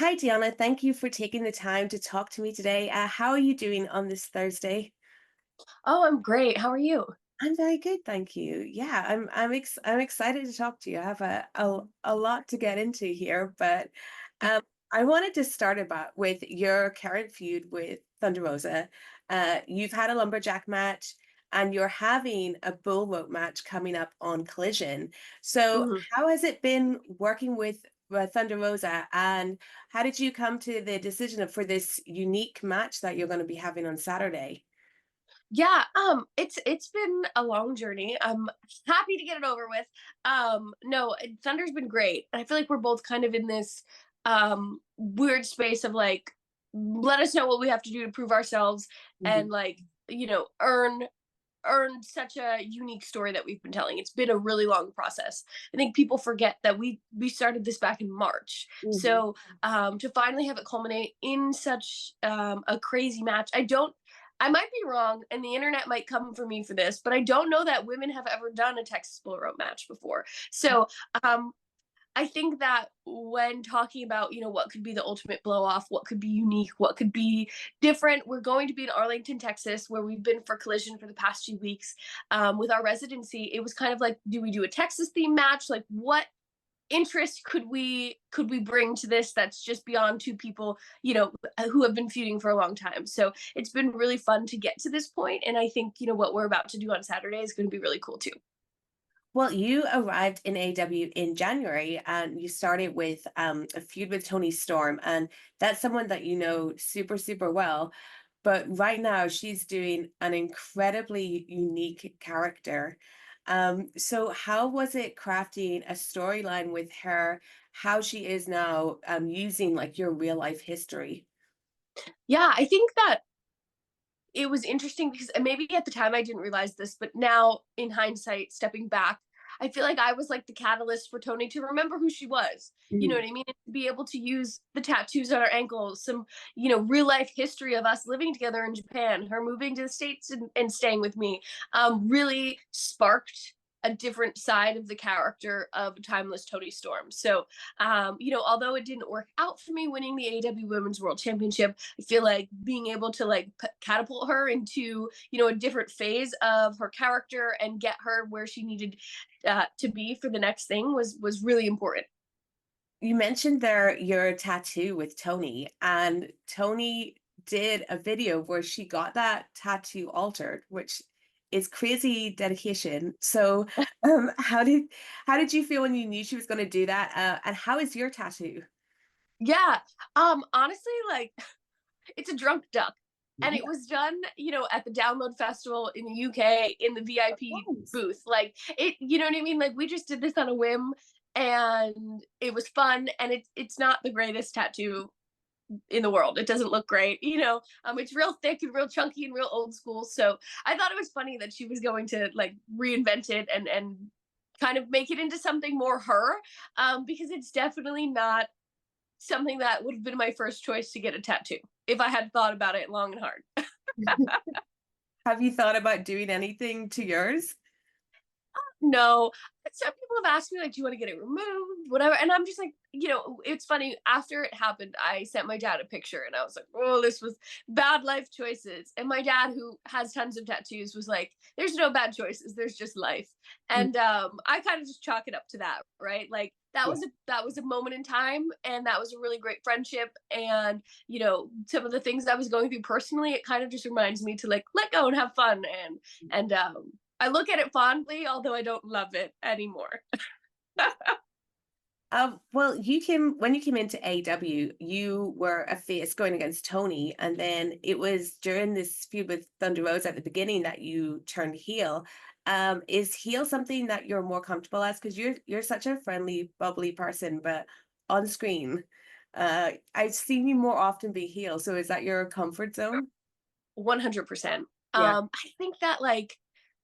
Hi, Deonna. Thank you for taking the time to talk to me today. How are you doing on this Thursday? Oh, I'm great. How are you? I'm very good, thank you. Yeah, I'm excited to talk to you. I have a lot to get into here, but um, I wanted to start about with your current feud with Thunder Rosa. You've had a lumberjack match, and you're having a bull rope match coming up on Collision. So, Mhm. how has it been working with Thunder Rosa, and how did you come to the decision for this unique match that you're going to be having on Saturday? It's been a long journey. I'm happy to get it over with. No, Thunder's been great. And I feel like we're both kind of in this weird space of like, let us know what we have to do to prove ourselves and like, earn such a unique story that we've been telling. It's been a really long process. I think people forget that we started this back in March. Mhm. So to finally have it culminate in such a crazy match, I might be wrong, and the internet might come for me for this, but I don't know that women have ever done a Texas Bull Rope match before. So um, I think that when talking about, what could be the ultimate blow off, what could be unique, what could be different, we're going to be in Arlington, Texas, where we've been for Collision for the past 2 weeks. With our residency, it was kind of like, do we do a Texas theme match? Like, what interest could we bring to this that's just beyond two people, who have been feuding for a long time? So it's been really fun to get to this point, and I think what we're about to do on Saturday is going to be really cool too. Well, you arrived in AEW in January and you started with a feud with Toni Storm, and that's someone that you know super, super well. But right now, she's doing an incredibly unique character. So, how was it crafting a storyline with her, how she is now using like your real life history? Yeah, I think that it was interesting because maybe at the time I didn't realize this, but now in hindsight, stepping back, I feel like I was like the catalyst for Toni to remember who she was. You know Mhm. what I mean? And to be able to use the tattoos on her ankles, some, real life history of us living together in Japan, her moving to the States and staying with me, really sparked a different side of the character of timeless Toni Storm. So, although it didn't work out for me winning the AEW Women's World Championship, I feel like being able to like catapult her into a different phase of her character and get her where she needed to be for the next thing was really important. You mentioned there your tattoo with Toni, and Toni did a video where she got that tattoo altered, which is crazy dedication. So, how did you feel when you knew she was going to do that? And how is your tattoo? Yeah. Honestly, like it's a drunk duck. And it Yeah. was done, at the Download Festival in the UK in the VIP Nice. booth. Like it, you know what I mean? Like we just did this on a whim and it was fun, and it's not the greatest tattoo in the world. It doesn't look great, it's real thick and real chunky and real old school. So I thought it was funny that she was going to like reinvent it and kind of make it into something more her, because it's definitely not something that would have been my first choice to get a tattoo if I had thought about it long and hard. Have you thought about doing anything to yours? No, some people have asked me like, "Do you want to get it removed?" Whatever, and I'm just like, it's funny. After it happened, I sent my dad a picture, and I was like, "Oh, this was bad life choices." And my dad, who has tons of tattoos, was like, "There's no bad choices. There's just life." Mm. And I kind of just chalk it up to that, right? Like Yeah. that was a moment in time, and that was a really great friendship. And some of the things I was going through personally, it kind of just reminds me to like let go and have fun, and I look at it fondly, although I don't love it anymore. Well, when you came into AEW, you were a face going against Tony, and then it was during this feud with Thunder Rosa at the beginning that you turned heel. Is heel something that you're more comfortable as? Because you're such a friendly, bubbly person, but on screen, I've seen you more often be heel. So is that your comfort zone? 100%. Yeah. I think that like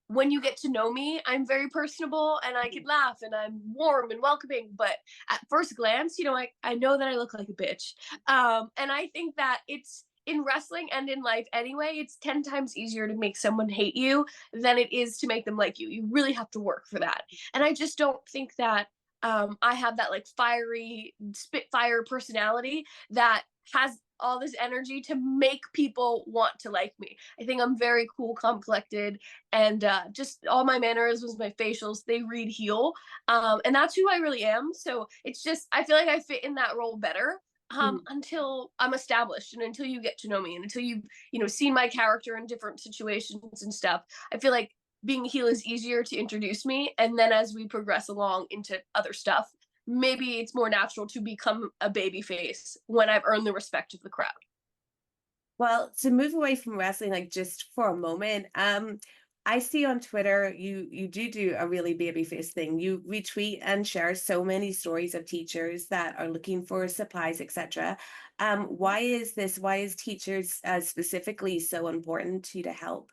when you get to know me, I'm very personable and I can laugh and I'm warm and welcoming. But at first glance, I know that I look like a bitch. And I think that it's in wrestling and in life anyway, it's 10 times easier to make someone hate you than it is to make them like you. You really have to work for that. And I just don't think that I have that like fiery spitfire personality that has all this energy to make people want to like me. I think I'm very cool, calm, collected, and just all my mannerisms, my facials, they read heel. And that's who I really am. So it's just, I feel like I fit in that role better Mhm. until I'm established and until you get to know me and until you've, seen my character in different situations and stuff. I feel like being a heel is easier to introduce me. And then as we progress along into other stuff, maybe it's more natural to become a baby face when I've earned the respect of the crowd. Well, to move away from wrestling, like just for a moment, I see on Twitter you do a really babyface thing. You retweet and share so many stories of teachers that are looking for supplies, etc. Why is this? Why is teachers specifically so important to you to help?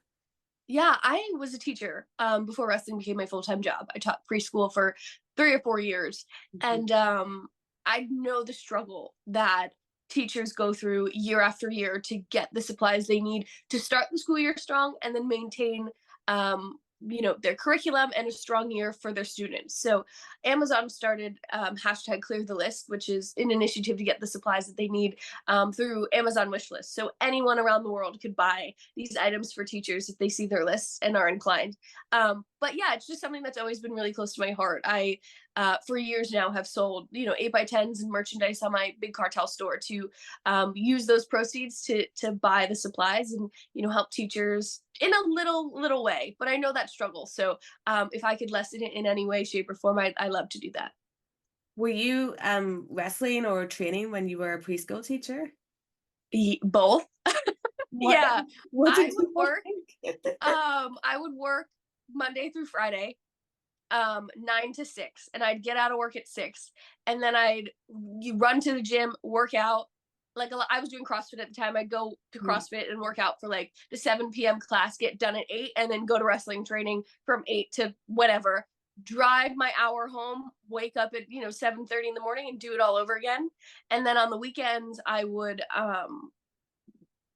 Yeah, I was a teacher before wrestling became my full-time job. I taught preschool for 3 or 4 years. Mhm. And I know the struggle that teachers go through year after year to get the supplies they need to start the school year strong and then maintain their curriculum and a strong year for their students. So Amazon started hashtag clear the list, which is an initiative to get the supplies that they need through Amazon wish list. So anyone around the world could buy these items for teachers if they see their lists and are inclined. But yeah, it's just something that's always been really close to my heart. I for years now have sold 8x10s and merchandise on my big cartel store to use those proceeds to buy the supplies and help teachers in a little way. But I know that struggle, so if I could lessen it in any way, shape, or form, I love to do that. Were you wrestling or training when you were a preschool teacher? Both. What Yeah, what I did would people work. think? I would work Monday through Friday, 9 to 6, and I'd get out of work at 6, and then I'd run to the gym, work out. Like I was doing CrossFit at the time. I'd go to Mm. CrossFit and work out for like the 7 p.m. class, get done at 8, and then go to wrestling training from 8 to whatever. Drive my hour home, wake up at 7:30 in the morning, and do it all over again. And then on the weekends, I would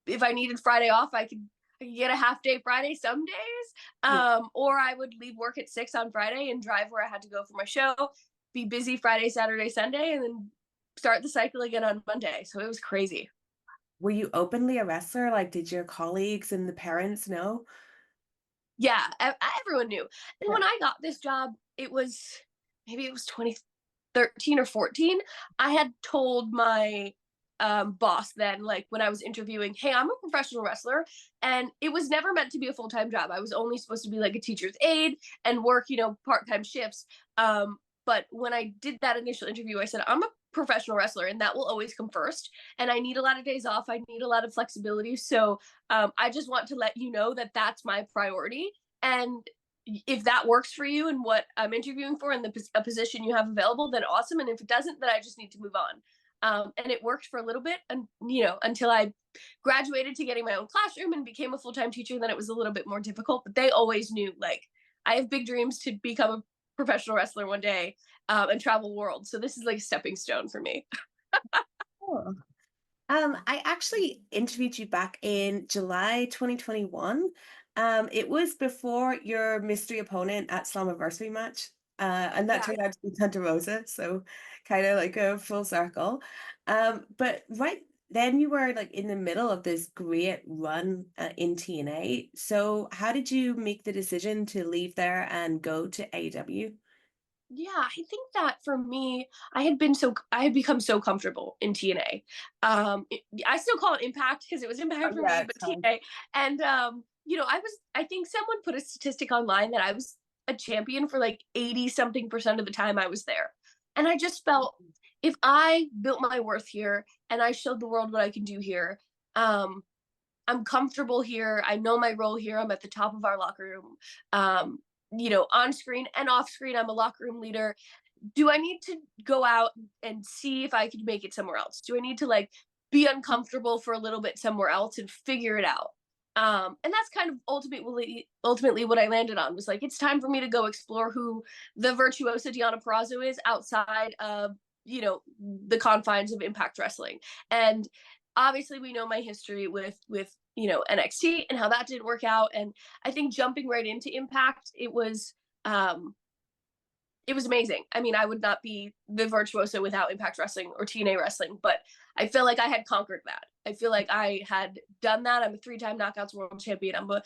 if I needed Friday off, I could get a half day Friday some days. Yeah. Or I would leave work at 6 on Friday and drive where I had to go for my show, be busy Friday, Saturday, Sunday, and then start the cycle again on Monday. So it was crazy. Were you openly a wrestler? Like, did your colleagues and the parents know? Yeah, everyone knew. And Yeah. when I got this job, maybe it was 2013 or 14. I had told my boss then, like when I was interviewing, hey, I'm a professional wrestler. And it was never meant to be a full time job. I was only supposed to be like a teacher's aide and work, part time shifts. But when I did that initial interview, I said, I'm a professional wrestler and that will always come first. And I need a lot of days off. I need a lot of flexibility. So I just want to let you know that that's my priority. And if that works for you and what I'm interviewing for and a position you have available, then awesome. And if it doesn't, then I just need to move on. And it worked for a little bit, and until I graduated to getting my own classroom and became a full time teacher. Then it was a little bit more difficult. But they always knew, like, I have big dreams to become a professional wrestler one day and travel the world. So this is like a stepping stone for me. Cool. I actually interviewed you back in July 2021. It was before your mystery opponent at Slammiversary match. And that Yeah, turned out to be Thunder Rosa, so kind of like a full circle. But right then you were like in the middle of this great run in TNA. So how did you make the decision to leave there and go to AEW? yeah, I think that for me, I had become so comfortable in TNA. I still call it Impact because it was Impact Oh, for yeah, me, it's but fine. TNA. And I think someone put a statistic online that I was a champion for like 80 something percent of the time I was there. And I just felt, if I built my worth here and I showed the world what I can do here, um, I'm comfortable here. I know my role here. I'm at the top of our locker room. On screen and off screen, I'm a locker room leader. Do I need to go out and see if I could make it somewhere else? Do I need to like be uncomfortable for a little bit somewhere else and figure it out? And that's kind of ultimately what I landed on, was like, it's time for me to go explore who the virtuosa Deonna Purrazzo is outside of the confines of Impact Wrestling. And obviously we know my history with NXT and how that didn't work out. And I think jumping right into Impact, it was it was amazing. I mean, I would not be the virtuoso without Impact Wrestling or TNA Wrestling, but I feel like I had conquered that. I feel like I had done that. I'm a 3-time Knockouts World Champion. I'm a,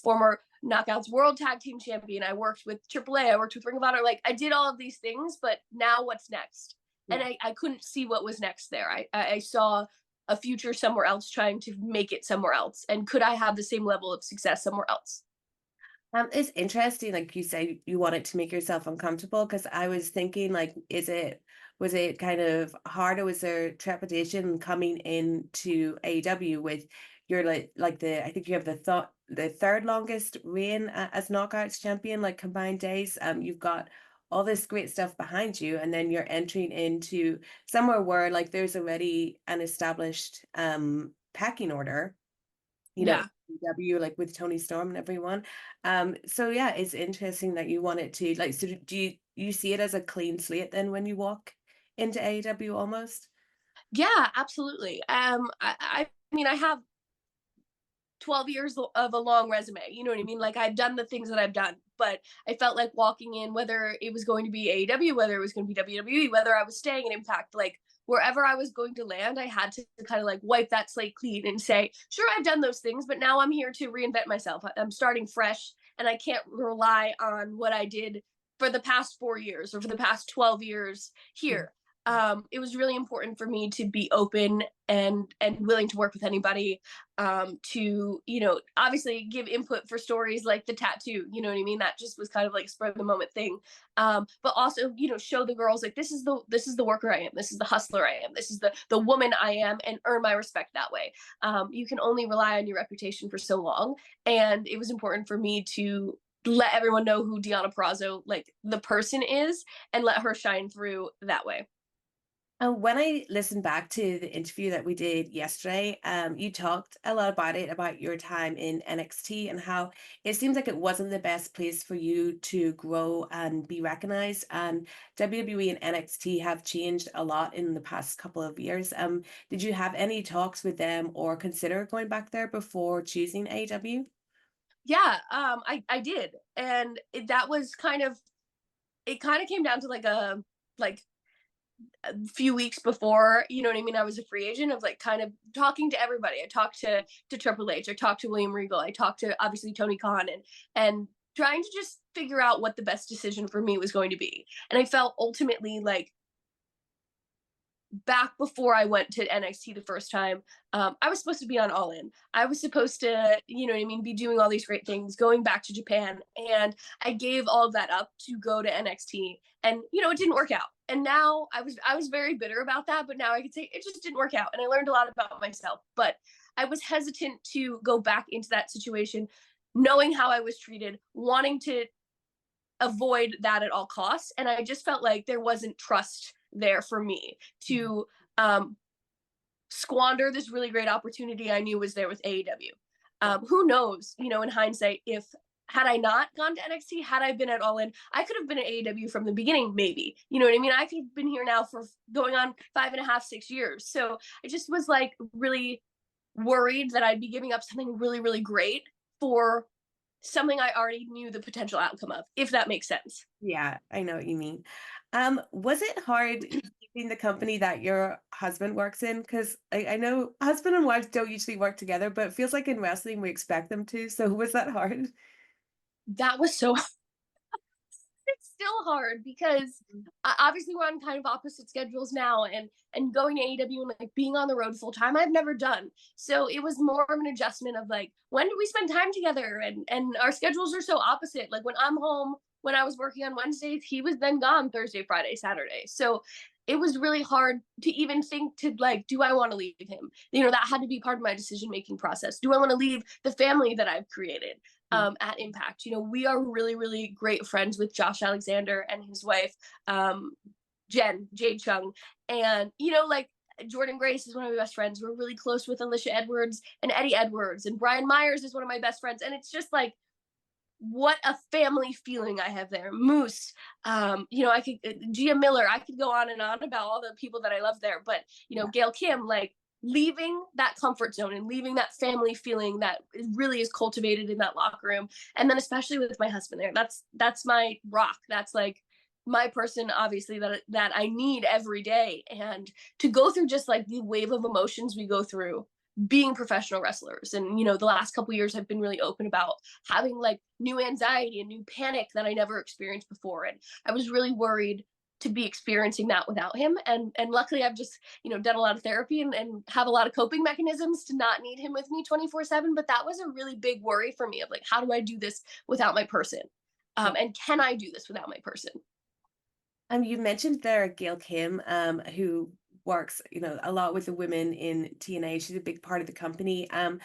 former Knockouts World Tag Team Champion. I worked with AAA. I worked with Ring of Honor. Like, I did all of these things, but now what's next? And Yeah. I couldn't see what was next there. I saw a future somewhere else, trying to make it somewhere else. And could I have the same level of success somewhere else? It's interesting, like you say, you wanted to make yourself uncomfortable because I was thinking, like, was it kind of hard, or was there trepidation coming into AEW with your like the I think you have the third longest reign as Knockouts champion, like combined days. You've got all this great stuff behind you, and then you're entering into somewhere where like there's already an established packing order, Yeah. W like with Toni Storm and everyone. So yeah, it's interesting that you wanted to like, so do you see it as a clean slate then when you walk into AEW almost? Yeah, absolutely. I mean, I have 12 years of a long resume. You know what I mean? Like, I've done the things that I've done, but I felt like walking in, whether it was going to be AEW, whether it was going to be WWE, whether I was staying in Impact, like wherever I was going to land, I had to kind of like wipe that slate clean and say, sure, I've done those things, but now I'm here to reinvent myself. I'm starting fresh, and I can't rely on what I did for the past 4 years or for the past 12 years Yeah. here. It was really important for me to be open and willing to work with anybody, to obviously give input for stories like the tattoo. You know what I mean? That just was kind of like a spur of the moment thing. But also, show the girls like, this is the worker I am, this is the hustler I am, this is the woman I am, and earn my respect that way. You can only rely on your reputation for so long, and it was important for me to let everyone know who Deonna Purrazzo, like the person, is, and let her shine through that way. When I listened back to the interview that we did yesterday, you talked a lot about it, about your time in NXT and how it seems like it wasn't the best place for you to grow and be recognized. And WWE and NXT have changed a lot in the past couple of years. Did you have any talks with them or consider going back there before choosing AEW? Yeah, I did, and that was it kind of came down to like a few weeks before, you know what I mean, I was a free agent, of like kind of talking to everybody. I talked to Triple H, I talked to William Regal, I talked to obviously Tony Khan, and trying to just figure out what the best decision for me was going to be. And I felt ultimately like, back before I went to NXT the first time, I was supposed to be on All In. I was supposed to, you know what I mean, be doing all these great things, going back to Japan, and I gave all of that up to go to NXT, and it didn't work out. And now I was very bitter about that, but now I could say it just didn't work out, and I learned a lot about myself. But I was hesitant to go back into that situation, knowing how I was treated, wanting to avoid that at all costs. And I just felt like there wasn't trust there for me to um, squander this really great opportunity I knew was there with AEW. Who knows, in hindsight, if had I not gone to NXT, had I been at All In, I could have been at AEW from the beginning, maybe. You know what I mean? I could have been here now for going on 5.5, 6 years. So I just was like really worried that I'd be giving up something really, really great for something I already knew the potential outcome of, if that makes sense. Yeah, I know what you mean. Was it hard keeping the company that your husband works in? Because I know husband and wives don't usually work together, but it feels like in wrestling we expect them to. So was that hard? That was so it's still hard because obviously we're on kind of opposite schedules now, and going to AEW and like being on the road full time I've never done. So it was more of an adjustment of like, when do we spend time together, and our schedules are so opposite. Like, when I'm home, when I was working on Wednesdays, he was then gone Thursday, Friday, Saturday. So it was really hard to even think to like, do I want to leave him? That had to be part of my decision making process. Do I want to leave the family that I've created at Impact? We are really, really great friends with Josh Alexander and his wife, Jen, Jade Chung. And, like, Jordan Grace is one of my best friends. We're really close with Alicia Edwards and Eddie Edwards, and Brian Myers is one of my best friends. And it's just like, what a family feeling I have there. Moose, I could, Gia Miller, I could go on and on about all the people that I love there. But, Yeah. Gail Kim, like, leaving that comfort zone and leaving that family feeling that really is cultivated in that locker room. And then especially with my husband there, that's my rock. That's like my person, obviously, that I need every day. And to go through just like the wave of emotions we go through being professional wrestlers. And, the last couple years I've been really open about having like new anxiety and new panic that I never experienced before. And I was really worried to be experiencing that without him. And luckily I've just, done a lot of therapy and have a lot of coping mechanisms to not need him with me 24/7. But that was a really big worry for me of like, how do I do this without my person? And can I do this without my person? You mentioned there Gail Kim, who works, a lot with the women in TNA. She's a big part of the company. And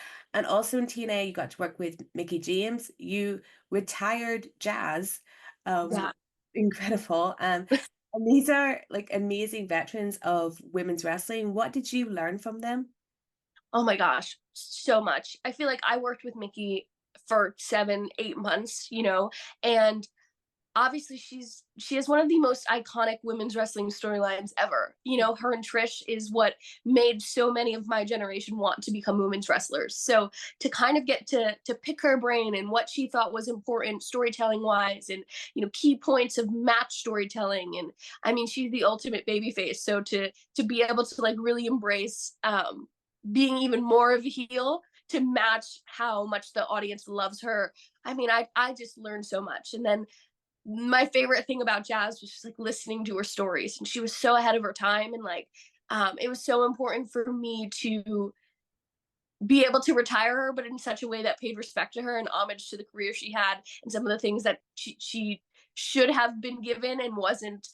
also in TNA, you got to work with Mickie James. You retired Jazz. Yeah. Incredible. And these are like amazing veterans of women's wrestling. What did you learn from them? Oh my gosh, so much. I feel like I worked with Mickie for 7, 8 months, and obviously she has one of the most iconic women's wrestling storylines ever. Her and Trish is what made so many of my generation want to become women's wrestlers. So to kind of get to pick her brain and what she thought was important storytelling wise, and key points of match storytelling, and I mean she's the ultimate baby face. So to be able to like really embrace being even more of a heel to match how much the audience loves her. I mean, I just learned so much. And then my favorite thing about Jazz was just like listening to her stories, and she was so ahead of her time. And like it was so important for me to be able to retire her, but in such a way that paid respect to her and homage to the career she had and some of the things that she should have been given and wasn't.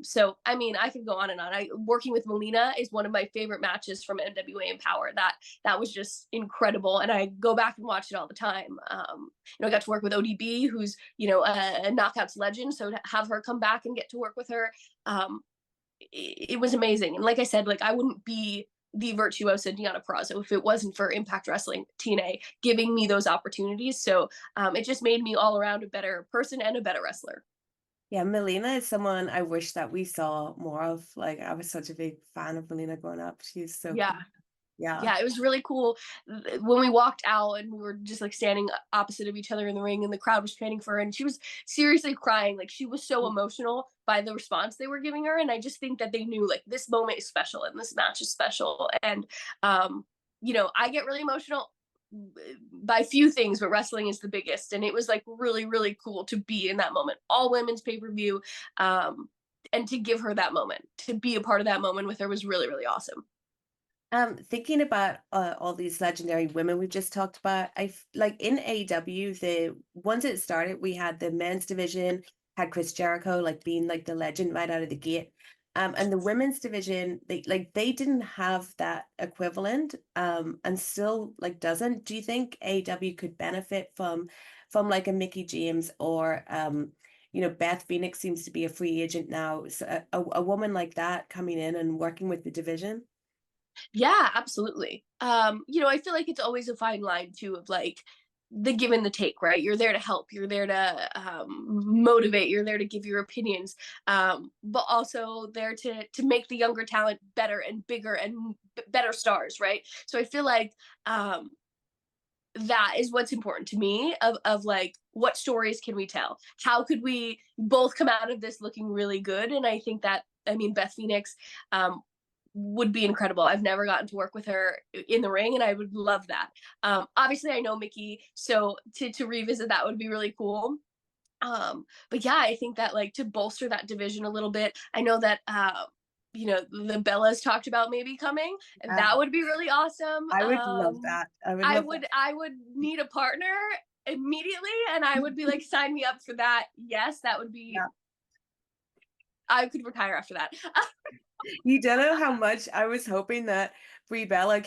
So I mean, I could go on and on. Working with Melina is one of my favorite matches from NWA Empower. That was just incredible, and I go back and watch it all the time. I got to work with ODB, who's a knockouts legend. So to have her come back and get to work with her, it was amazing. And like I said, like I wouldn't be the virtuosa Deonna Purrazzo if it wasn't for Impact Wrestling TNA giving me those opportunities. So it just made me all around a better person and a better wrestler. Yeah, Melina is someone I wish that we saw more of. Like, I was such a big fan of Melina growing up. She's so Yeah. cool. Yeah. Yeah, it was really cool when we walked out and we were just like standing opposite of each other in the ring, and the crowd was chanting for her, and she was seriously crying. Like she was so emotional by the response they were giving her. And I just think that they knew like this moment is special and this match is special. And I get really emotional by few things, but wrestling is the biggest. And it was like really, really cool to be in that moment. All women's pay-per-view. And to give her that moment, to be a part of that moment with her was really, really awesome. Thinking about all these legendary women we've just talked about, like in AEW, the once it started, we had the men's division, had Chris Jericho like being like the legend right out of the gate. And the women's division, they didn't have that equivalent, and still like doesn't. Do you think AEW could benefit from like a Mickie James or Beth Phoenix seems to be a free agent now. So a woman like that coming in and working with the division? Yeah, absolutely. I feel like it's always a fine line too of like the give and the take, right? You're there to help, you're there to motivate, you're there to give your opinions, but also there to make the younger talent better and bigger and better stars, right? So I feel like that is what's important to me of like what stories can we tell? How could we both come out of this looking really good? And I think that Beth Phoenix would be incredible. I've never gotten to work with her in the ring, and I would love that. Obviously, I know Mickie, so to revisit that would be really cool. But yeah, I think that like to bolster that division a little bit. I know that the Bellas talked about maybe coming, and that would be really awesome. I would love that. I would love that. I would need a partner immediately, and I would be like, sign me up for that. Yes, that would be. Yeah. I could retire after that. You don't know how much I was hoping that Brie Bella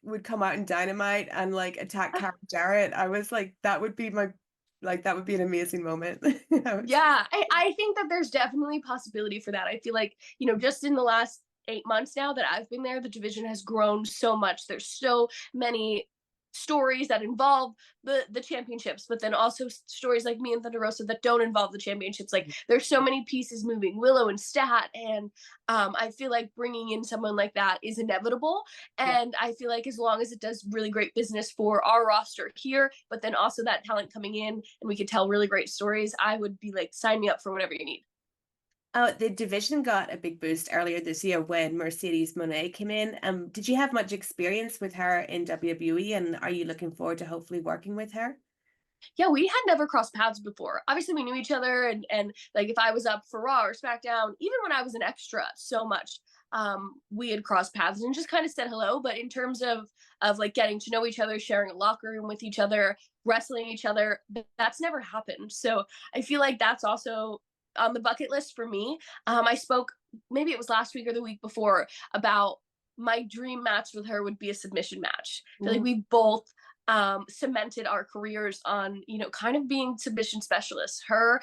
would come out in Dynamite and like attack Cara Jarrett. I was like, that would be that would be an amazing moment. Yeah, I think that there's definitely possibility for that. I feel like, just in the last 8 months now that I've been there, the division has grown so much. There's so many stories that involve the championships, but then also stories like me and Thunder Rosa that don't involve the championships. Like there's so many pieces moving, Willow and Stat, and I feel like bringing in someone like that is inevitable. Yeah. And I feel like as long as it does really great business for our roster here, but then also that talent coming in and we could tell really great stories, I would be like, sign me up for whatever you need. The division got a big boost earlier this year when Mercedes Monet came in. Did you have much experience with her in WWE, and are you looking forward to hopefully working with her? Yeah, we had never crossed paths before. Obviously, we knew each other, and like if I was up for Raw or SmackDown, even when I was an extra, so much, we had crossed paths and just kind of said hello. But in terms of like getting to know each other, sharing a locker room with each other, wrestling each other, that's never happened. So I feel like that's also on the bucket list for me. I spoke, maybe it was last week or the week before, about my dream match with her would be a submission match. I feel like we both cemented our careers on, kind of being submission specialists. Her,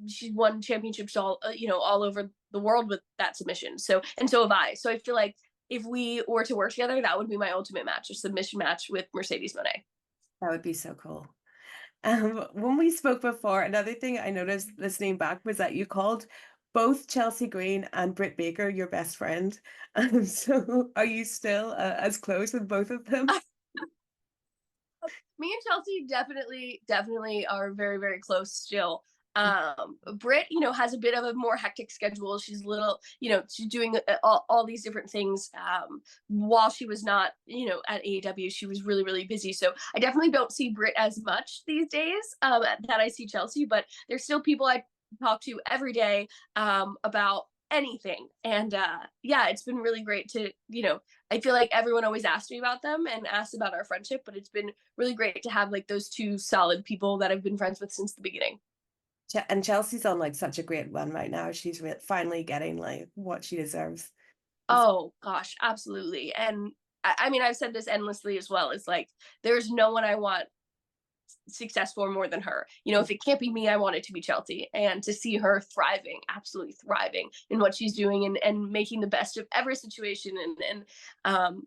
she won championships all over the world with that submission. So, and so have I. So I feel like if we were to work together, that would be my ultimate match, a submission match with Mercedes Monet. That would be so cool. When we spoke before, another thing I noticed listening back was that you called both Chelsea Green and Britt Baker your best friend. So are you still as close with both of them? Me and Chelsea definitely are very, very close still. Britt, has a bit of a more hectic schedule. She's a little, she's doing all these different things. While she was not, at AEW, she was really, really busy. So I definitely don't see Britt as much these days that I see Chelsea, but there's still people I talk to every day about anything. And yeah, it's been really great to, I feel like everyone always asks me about them and asks about our friendship, but it's been really great to have like those two solid people that I've been friends with since the beginning. And Chelsea's on like such a great run right now. She's finally getting like what she deserves. It's- Oh gosh, absolutely. And I mean, I've said this endlessly as well. It's like there's no one I want success for more than her. If it can't be me, I want it to be Chelsea. And to see her thriving, absolutely thriving in what she's doing and making the best of every situation and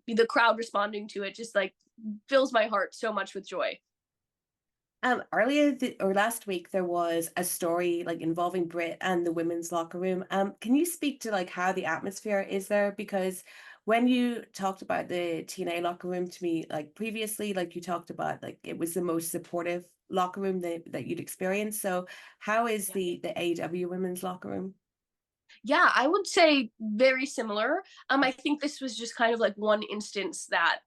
the crowd responding to it just like fills my heart so much with joy. Earlier or last week, there was a story like involving Brit and the women's locker room. Can you speak to like how the atmosphere is there? Because when you talked about the TNA locker room to me, like previously, like you talked about like it was the most supportive locker room that you'd experienced. So how is Yeah. the AEW women's locker room? Yeah, I would say very similar. I think this was just kind of like one instance that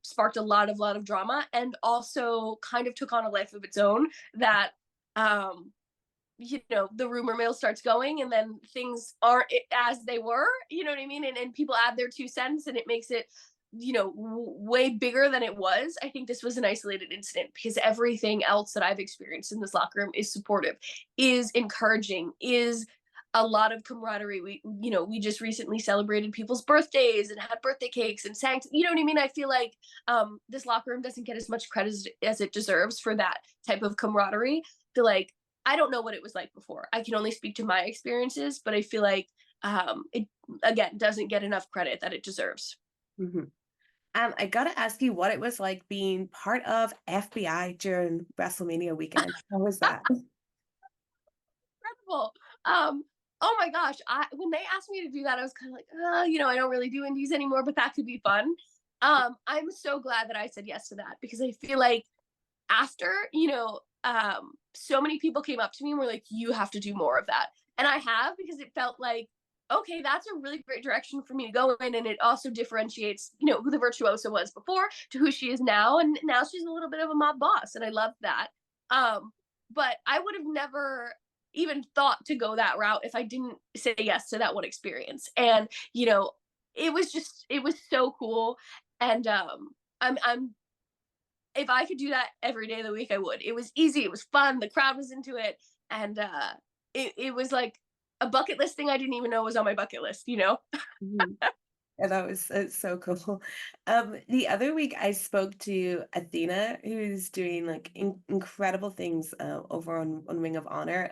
sparked a lot of drama and also kind of took on a life of its own that um, the rumor mill starts going and then things aren't as they were, you know what I mean? And people add their 2 cents and it makes it, way bigger than it was. I think this was an isolated incident because everything else that I've experienced in this locker room is supportive, is encouraging, is a lot of camaraderie. We just recently celebrated people's birthdays and had birthday cakes and sang, you know what I mean? I feel like this locker room doesn't get as much credit as it deserves for that type of camaraderie. I feel like I don't know what it was like before. I can only speak to my experiences, but I feel like it again doesn't get enough credit that it deserves. Mhm. I gotta ask you what it was like being part of FBI during WrestleMania weekend. How was that? Incredible. Oh my gosh, I when they asked me to do that, I was kind of like, I don't really do indies anymore, but that could be fun. I'm so glad that I said yes to that because I feel like after, so many people came up to me and were like, you have to do more of that. And I have because it felt like, okay, that's a really great direction for me to go in. And it also differentiates, who the virtuoso was before to who she is now. And now she's a little bit of a mob boss. And I love that. But I would have never even thought to go that route if I didn't say yes to that one experience. And, it was so cool. And I'm if I could do that every day of the week, I would. It was easy. It was fun. The crowd was into it, and it was like a bucket list thing I didn't even know was on my bucket list. Mhm. Yeah, that was it's so cool. The other week I spoke to Athena, who's doing like incredible things over on Ring of Honor.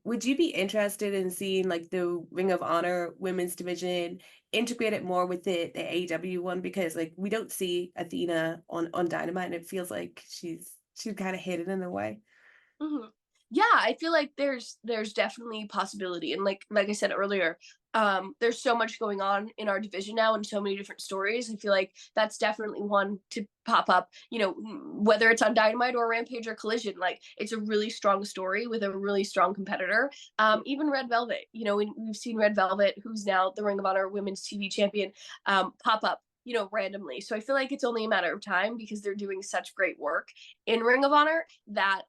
Would you be interested in seeing like the Ring of Honor women's division integrate it more with the AEW one? Because like we don't see Athena on Dynamite, and it feels like she's kind of hidden in a way. Mhm. Yeah, I feel like there's definitely possibility, and like I said earlier, There's so much going on in our division now and so many different stories. I feel like that's definitely one to pop up, whether it's on Dynamite or Rampage or Collision. Like, it's a really strong story with a really strong competitor. Even Red Velvet, we've seen Red Velvet, who's now the Ring of Honor Women's TV Champion, pop up, randomly. So I feel like it's only a matter of time, because they're doing such great work in Ring of Honor, that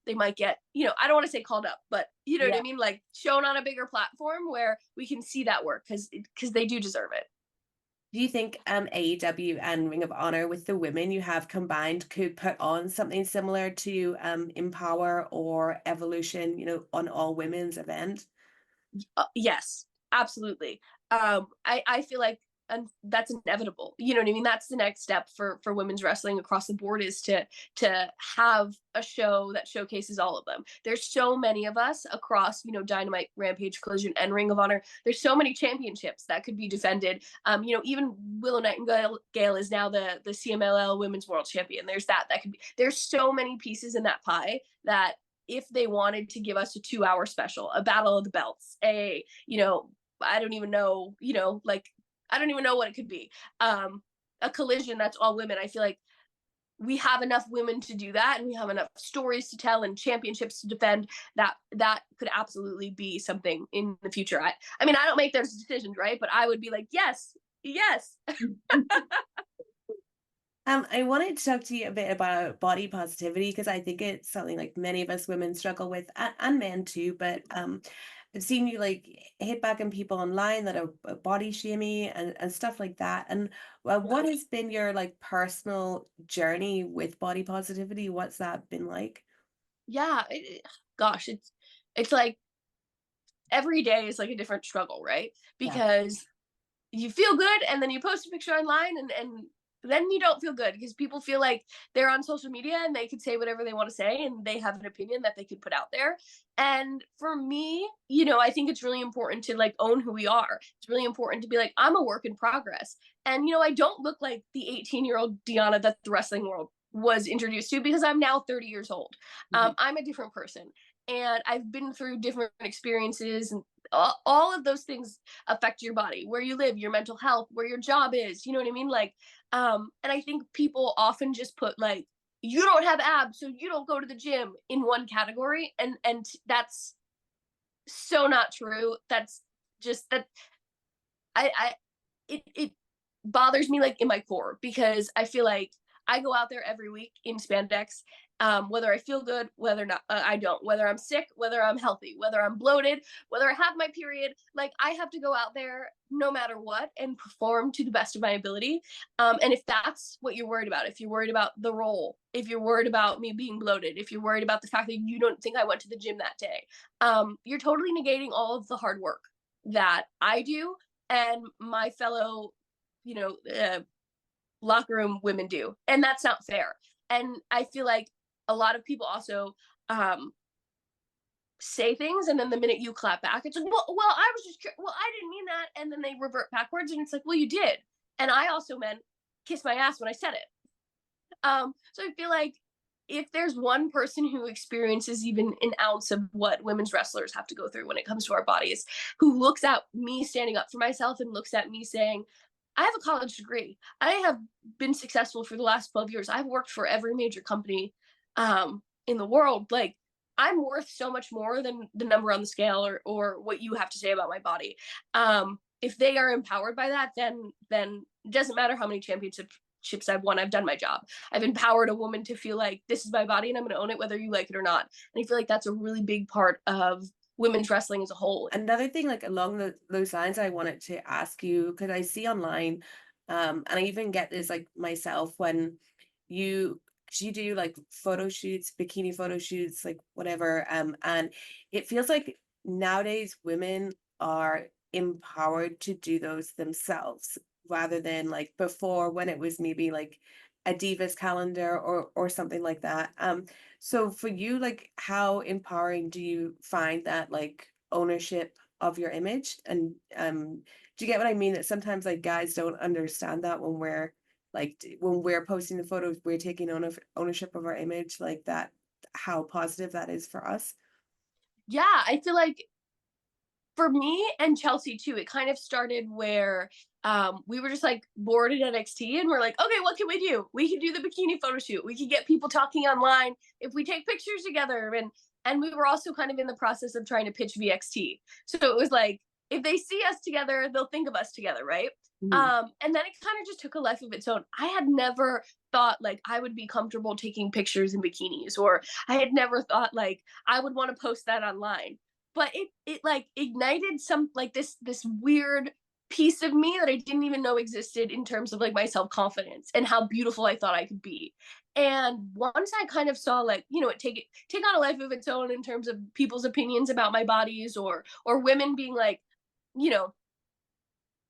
they might get, I don't want to say called up, but you know what I mean? Like, shown on a bigger platform where we can see that work, because they do deserve it. Do you think AEW and Ring of Honor, with the women you have combined, could put on something similar to Empower or Evolution, on all women's event? Yes, absolutely. I feel like, and that's inevitable. You know what I mean? That's the next step for women's wrestling across the board, is to have a show that showcases all of them. There's so many of us across, Dynamite, Rampage, Collision, and Ring of Honor. There's so many championships that could be defended. Even Willow Nightingale is now the CMLL Women's World Champion. There's that could be. There's so many pieces in that pie that, if they wanted to give us a 2-hour special, a battle of the belts, I don't even know, I don't even know what it could be. A collision that's all women. I feel like we have enough women to do that, and we have enough stories to tell and championships to defend, that could absolutely be something in the future. I mean, I don't make those decisions, right? But I would be like, yes. I wanted to talk to you a bit about body positivity, because I think it's something like many of us women struggle with, and men too. But I've seen you like hit back on people online that are body shaming and stuff like that. And what has been your like personal journey with body positivity? What's that been like? Yeah. Gosh, it's like every day is like a different struggle, right? Yeah. Because you feel good, and then you post a picture online, and then you don't feel good, because people feel like they're on social media and they could say whatever they want to say, and they have an opinion that they could put out there. And for me, I think it's really important to like own who we are. It's really important to be like, I'm a work in progress. And I don't look like the 18-year-old Deonna that the wrestling world was introduced to, because I'm now 30 years old. I'm a different person, and I've been through different experiences, and all of those things affect your body, where you live, your mental health, where your job is, you know what I mean? Like, and I think people often just put like, you don't have abs, so you don't go to the gym, in one category. And that's so not true. That's just that I it bothers me, like, in my core, because I feel like I go out there every week in spandex, whether I feel good, whether not I don't, whether I'm sick, whether I'm healthy, whether I'm bloated, whether I have my period. Like, I have to go out there no matter what and perform to the best of my ability. And if that's what you're worried about, if you're worried about the role, if you're worried about me being bloated, if you're worried about the fact that you don't think I went to the gym that day, you're totally negating all of the hard work that I do and my fellow, you know, uh, locker room women do. And that's not fair. And I feel like a lot of people also say things, and then the minute you clap back, it's like, well, I was just, well, I didn't mean that. And then they revert backwards, and it's like, well, you did. And I also meant kiss my ass when I said it. So I feel like if there's one person who experiences even an ounce of what women's wrestlers have to go through when it comes to our bodies, who looks at me standing up for myself and looks at me saying, I have a college degree. I have been successful for the last 12 years. I've worked for every major company in the world. Like, I'm worth so much more than the number on the scale, or what you have to say about my body. If they are empowered by that, then it doesn't matter how many championships I've won. I've done my job. I've empowered a woman to feel like, this is my body and I'm going to own it whether you like it or not. And I feel like that's a really big part of women's wrestling as a whole. Another thing, like along those lines, I wanted to ask you, because I see online, and I even get this like myself, when you 'cause you do like photo shoots, bikini photo shoots, like whatever, and it feels like nowadays women are empowered to do those themselves, rather than like before, when it was maybe like a divas calendar or something like that. So for you, like, how empowering do you find that, like, ownership of your image? And do you get what I mean? That sometimes like guys don't understand that when we're like when we're posting the photos, we're taking ownership of our image, like that, how positive that is for us. Yeah, I feel like For me and Chelsea too, it kind of started where we were just like bored at NXT and we're like, okay, what can we do? We can do the bikini photo shoot. We can get people talking online if we take pictures together. And we were also kind of in the process of trying to pitch VXT. So it was like, if they see us together, they'll think of us together, right? Mhm. And then it kind of just took a life of its own. I had never thought like I would be comfortable taking pictures in bikinis, or I had never thought like I would want to post that online. But it like ignited some like this weird piece of me that I didn't even know existed in terms of like my self-confidence and how beautiful I thought I could be. And once I kind of saw like, it take on a life of its own in terms of people's opinions about my bodies, or women being like, you know,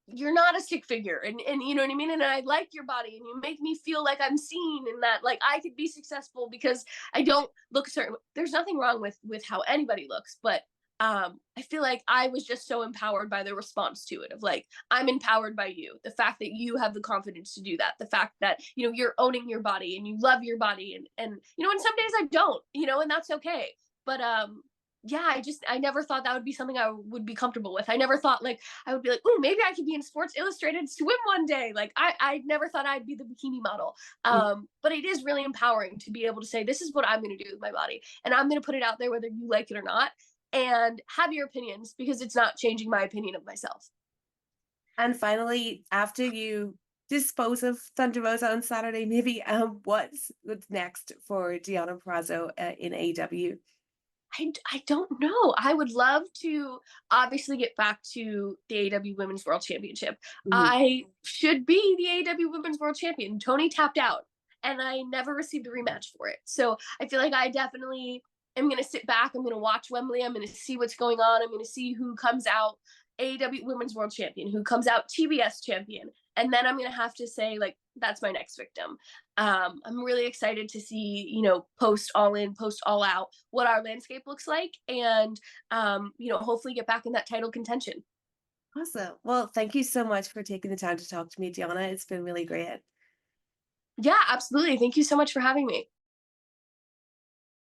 you're not a stick figure, and you know what I mean, and I like your body and you make me feel like I'm seen and that like I could be successful because I don't look certain. There's nothing wrong with how anybody looks, but I feel like I was just so empowered by the response to it, of like, I'm empowered by you, the fact that you have the confidence to do that, the fact that you're owning your body and you love your body, and some days I don't, and that's okay. But yeah, I never thought that would be something I would be comfortable with. I never thought like I would be like, oh, maybe I could be in Sports Illustrated swim one day. Like I never thought I'd be the bikini model. But it is really empowering to be able to say, this is what I'm going to do with my body, and I'm going to put it out there whether you like it or not, and have your opinions, because it's not changing my opinion of myself. And finally, after you dispose of Thunder Rosa on Saturday, maybe what's next for Deonna Purrazzo in AEW? I don't know. I would love to obviously get back to the AEW Women's World Championship. Mhm. I should be the AEW Women's World Champion. Tony tapped out and I never received a rematch for it. So I feel like I definitely am going to sit back. I'm going to watch Wembley. I'm going to see what's going on. I'm going to see who comes out AEW Women's World Champion, who comes out TBS champion. And then I'm going to have to say, like, that's my next victim. I'm really excited to see, post All In, post All Out, what our landscape looks like, and hopefully get back in that title contention. Awesome. Well, thank you so much for taking the time to talk to me, Deonna. It's been really great. Yeah, absolutely. Thank you so much for having me.